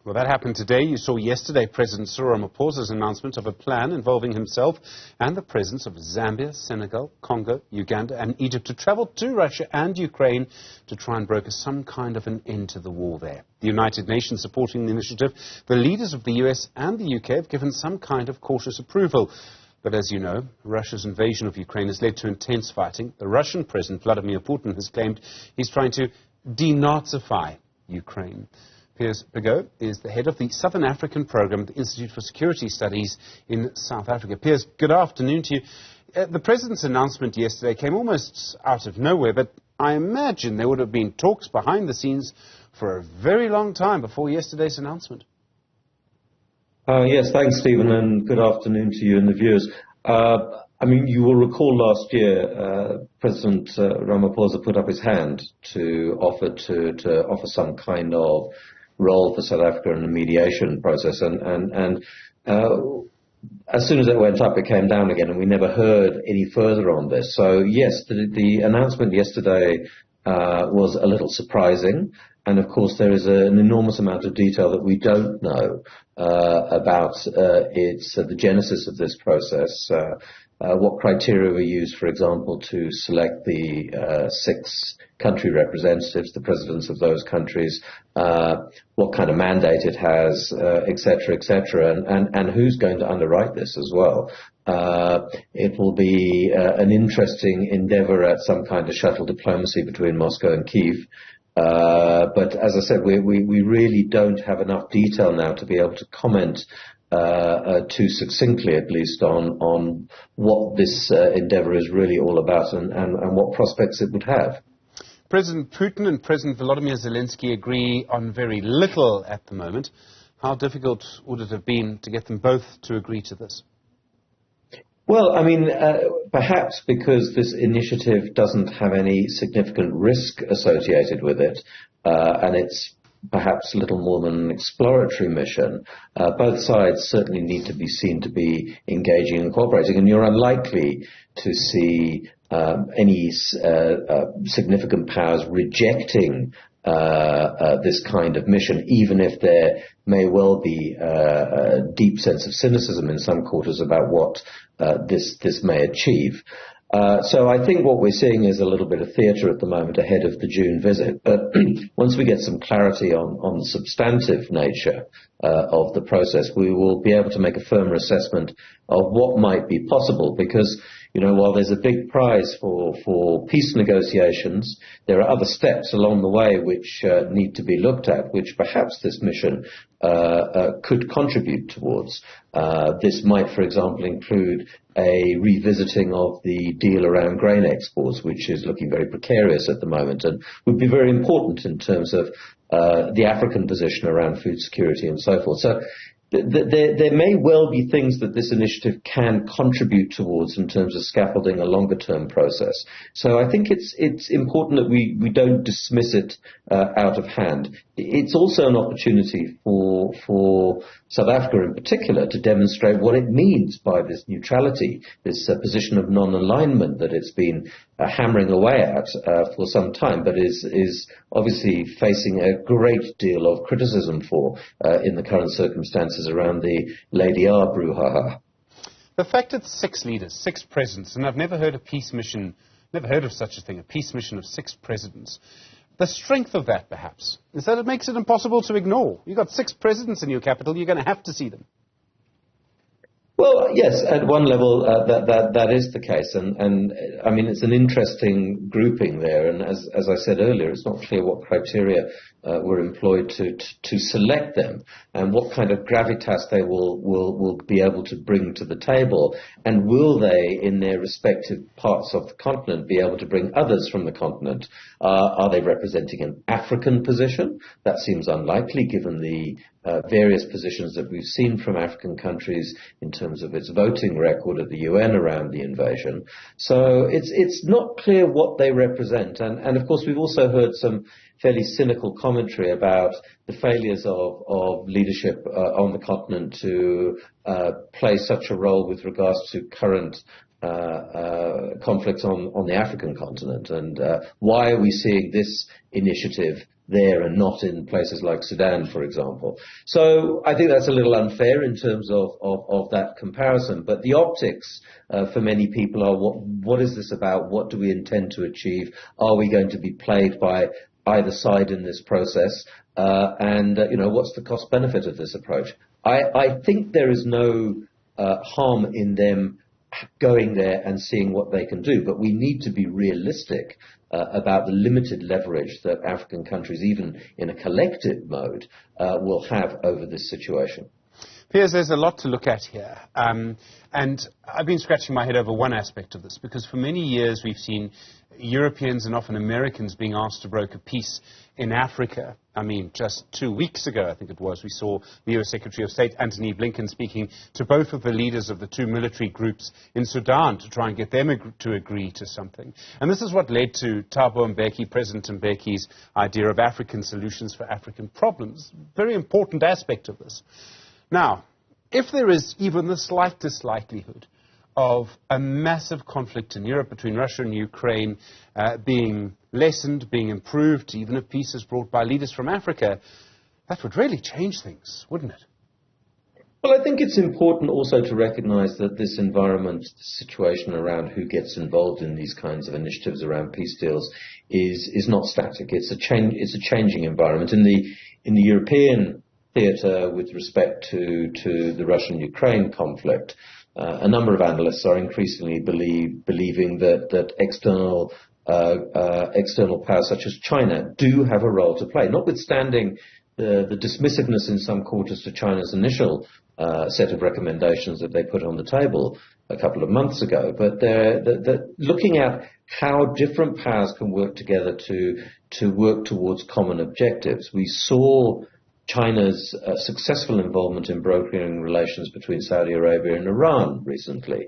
Well, that happened today. You saw yesterday President Cyril Ramaphosa's announcement of a plan involving himself and the presidents of Zambia, Senegal, Congo, Uganda and Egypt to travel to Russia and Ukraine to try and broker some kind of an end to the war there. The United Nations supporting the initiative, the leaders of the US and the UK have given some kind of cautious approval. But as you know, Russia's invasion of Ukraine has led to intense fighting. The Russian President Vladimir Putin has claimed he's trying to denazify Ukraine. Piers Pigou is the head of the Southern African program at the Institute for Security Studies in South Africa. Piers, good afternoon to you. The President's announcement yesterday came almost out of nowhere, but I imagine there would have been talks behind the scenes for a very long time before yesterday's announcement. Yes, thanks, Stephen, and good afternoon to you and the viewers. You will recall last year President Ramaphosa put up his hand to offer some kind of role for South Africa in the mediation process, and as soon as it went up, it came down again, and we never heard any further on this. So yes, the announcement yesterday was a little surprising, and of course there is an enormous amount of detail that we don't know about the genesis of this process. What criteria were used, for example, to select the 6 country representatives, the presidents of those countries, what kind of mandate it has, etc., and who's going to underwrite this as well. It will be an interesting endeavor at some kind of shuttle diplomacy between Moscow and Kyiv. But as I said, we really don't have enough detail now to be able to comment too succinctly, at least, on what this endeavor is really all about and what prospects it would have. President Putin and President Volodymyr Zelensky agree on very little at the moment. How difficult would it have been to get them both to agree to this? Well, perhaps because this initiative doesn't have any significant risk associated with it, and it's perhaps little more than an exploratory mission, both sides certainly need to be seen to be engaging and cooperating, and you're unlikely to see any significant powers rejecting this kind of mission, even if there may well be a deep sense of cynicism in some quarters about what this may achieve. So I think what we're seeing is a little bit of theatre at the moment ahead of the June visit. But once we get some clarity on the substantive nature of the process, we will be able to make a firmer assessment of what might be possible. Because, while there's a big prize for peace negotiations, there are other steps along the way which need to be looked at, which perhaps this mission could contribute towards. This might, for example, include a revisiting of the deal around grain exports, which is looking very precarious at the moment and would be very important in terms of the African position around food security and so forth. So there may well be things that this initiative can contribute towards in terms of scaffolding a longer-term process. So I think it's important that we don't dismiss it out of hand. It's also an opportunity for South Africa in particular to demonstrate what it means by this neutrality, this position of non-alignment that it's been hammering away at for some time, but is obviously facing a great deal of criticism for in the current circumstances around the Lady R brouhaha. The fact that 6 leaders, 6 presidents, and I've never heard a peace mission, never heard of such a thing, a peace mission of 6 presidents. The strength of that, perhaps, is that it makes it impossible to ignore. You've got 6 presidents in your capital, you're going to have to see them. Well, yes, at one level that is the case, and it's an interesting grouping there, and as I said earlier, it's not clear what criteria were employed to select them, and what kind of gravitas they will be able to bring to the table, and will they, in their respective parts of the continent, be able to bring others from the continent? Are they representing an African position? That seems unlikely, given the various positions that we've seen from African countries in terms of its voting record at the UN around the invasion. So it's not clear what they represent. And of course, we've also heard some fairly cynical commentary about the failures of leadership on the continent to play such a role with regards to current conflicts on the African continent. And why are we seeing this initiative there and not in places like Sudan, for example. So I think that's a little unfair in terms of that comparison. But the optics for many people are what is this about? What do we intend to achieve? Are we going to be played by either side in this process? What's the cost benefit of this approach? I think there is no harm in them going there and seeing what they can do, but we need to be realistic about the limited leverage that African countries, even in a collective mode, will have over this situation. Piers, there's a lot to look at here. And I've been scratching my head over one aspect of this, because for many years we've seen Europeans and often Americans being asked to broker peace in Africa. I mean, just 2 weeks ago, I think it was, we saw the U.S. Secretary of State Antony Blinken speaking to both of the leaders of the two military groups in Sudan to try and get them to agree to something. And this is what led to Thabo Mbeki, President Mbeki's idea of African solutions for African problems. Very important aspect of this. Now, if there is even the slightest likelihood of a massive conflict in Europe between Russia and Ukraine being lessened, being improved, even if peace is brought by leaders from Africa, that would really change things, wouldn't it? Well, I think it's important also to recognize that this environment, the situation around who gets involved in these kinds of initiatives around peace deals is not static. It's a changing environment. In the European theatre with respect to the Russian-Ukraine conflict, a number of analysts are increasingly believing that external powers such as China do have a role to play, notwithstanding the dismissiveness in some quarters to China's initial set of recommendations that they put on the table a couple of months ago. But they're looking at how different powers can work together to work towards common objectives. We saw China's successful involvement in brokering relations between Saudi Arabia and Iran recently.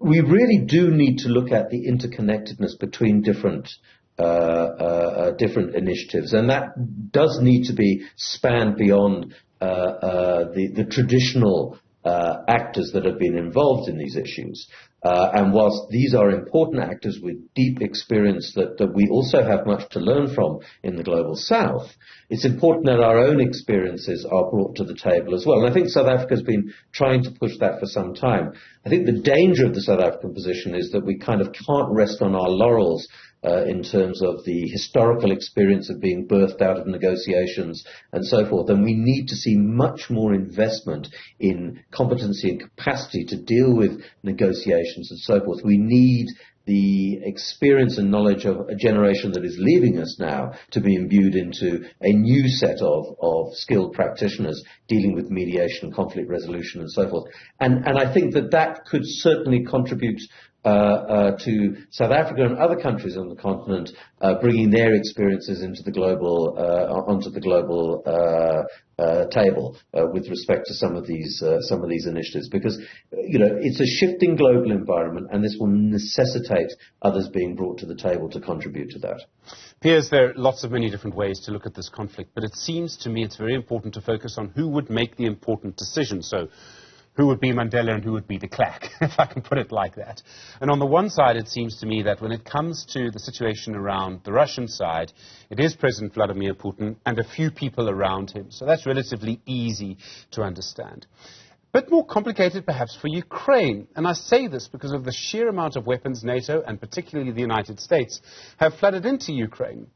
We really do need to look at the interconnectedness between different initiatives, and that does need to be spanned beyond the traditional actors that have been involved in these issues. And whilst these are important actors with deep experience that we also have much to learn from in the global south, it's important that our own experiences are brought to the table as well. And I think South Africa has been trying to push that for some time. I think the danger of the South African position is that we kind of can't rest on our laurels in terms of the historical experience of being birthed out of negotiations and so forth. And we need to see much more investment in competency and capacity to deal with negotiations and so forth. We need the experience and knowledge of a generation that is leaving us now to be imbued into a new set of skilled practitioners dealing with mediation, conflict resolution and so forth. And I think that could certainly contribute to South Africa and other countries on the continent, bringing their experiences into the global, onto the global table with respect to some of these initiatives, because it's a shifting global environment, and this will necessitate others being brought to the table to contribute to that. Piers, there are lots of many different ways to look at this conflict, but it seems to me it's very important to focus on who would make the important decisions. So who would be Mandela and who would be de Klerk, if I can put it like that. And on the one side, it seems to me that when it comes to the situation around the Russian side, it is President Vladimir Putin and a few people around him. So that's relatively easy to understand. A bit more complicated perhaps for Ukraine. And I say this because of the sheer amount of weapons NATO, and particularly the United States, have flooded into Ukraine.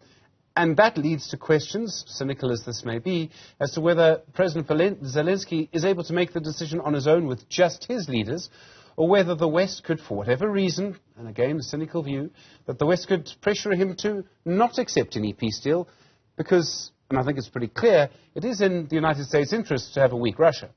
And that leads to questions, cynical as this may be, as to whether President Zelensky is able to make the decision on his own with just his leaders, or whether the West could, for whatever reason, and again a cynical view, that the West could pressure him to not accept any peace deal, because, and I think it's pretty clear, it is in the United States' interest to have a weak Russia.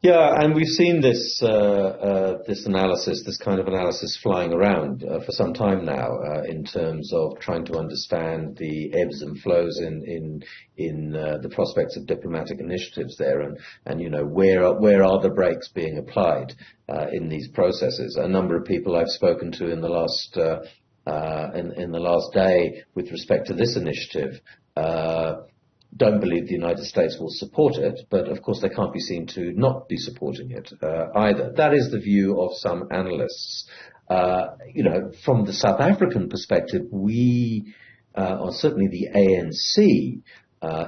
Yeah, and we've seen this analysis, this kind of analysis flying around for some time now in terms of trying to understand the ebbs and flows in the prospects of diplomatic initiatives there, and where are the brakes being applied in these processes. A number of people I've spoken to in the last day with respect to this initiative don't believe the United States will support it, but of course they can't be seen to not be supporting it either. That is the view of some analysts. From the South African perspective, we or certainly the ANC,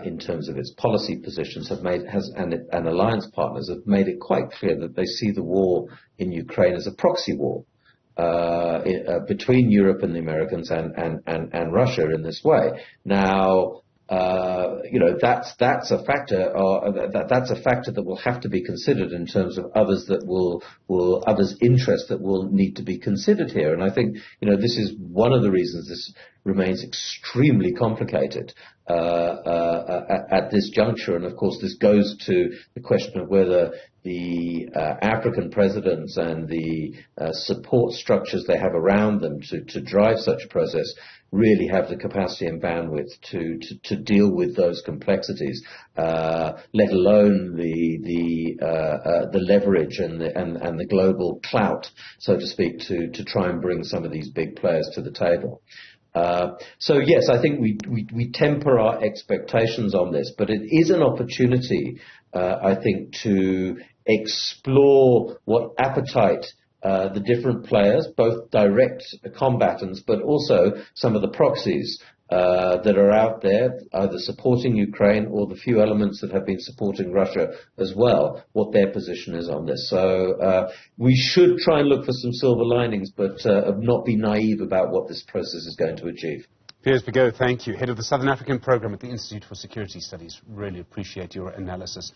in terms of its policy positions, and alliance partners have made it quite clear that they see the war in Ukraine as a proxy war between Europe and the Americans and Russia in this way. Now, that's a factor, that's a factor that will have to be considered in terms of others' interests that will need to be considered here. And I think, this is one of the reasons this remains extremely complicated at this juncture. And of course, this goes to the question of whether the African presidents and the support structures they have around them to drive such a process really have the capacity and bandwidth to deal with those complexities, let alone the leverage and the global clout, so to speak, to try and bring some of these big players to the table. So yes, I think we temper our expectations on this, but it is an opportunity, I think, to explore what appetite the different players, both direct combatants, but also some of the proxies that are out there, either supporting Ukraine or the few elements that have been supporting Russia as well, what their position is on this. So we should try and look for some silver linings, but not be naive about what this process is going to achieve. Piers Pigou, thank you. Head of the Southern African Programme at the Institute for Security Studies. Really appreciate your analysis.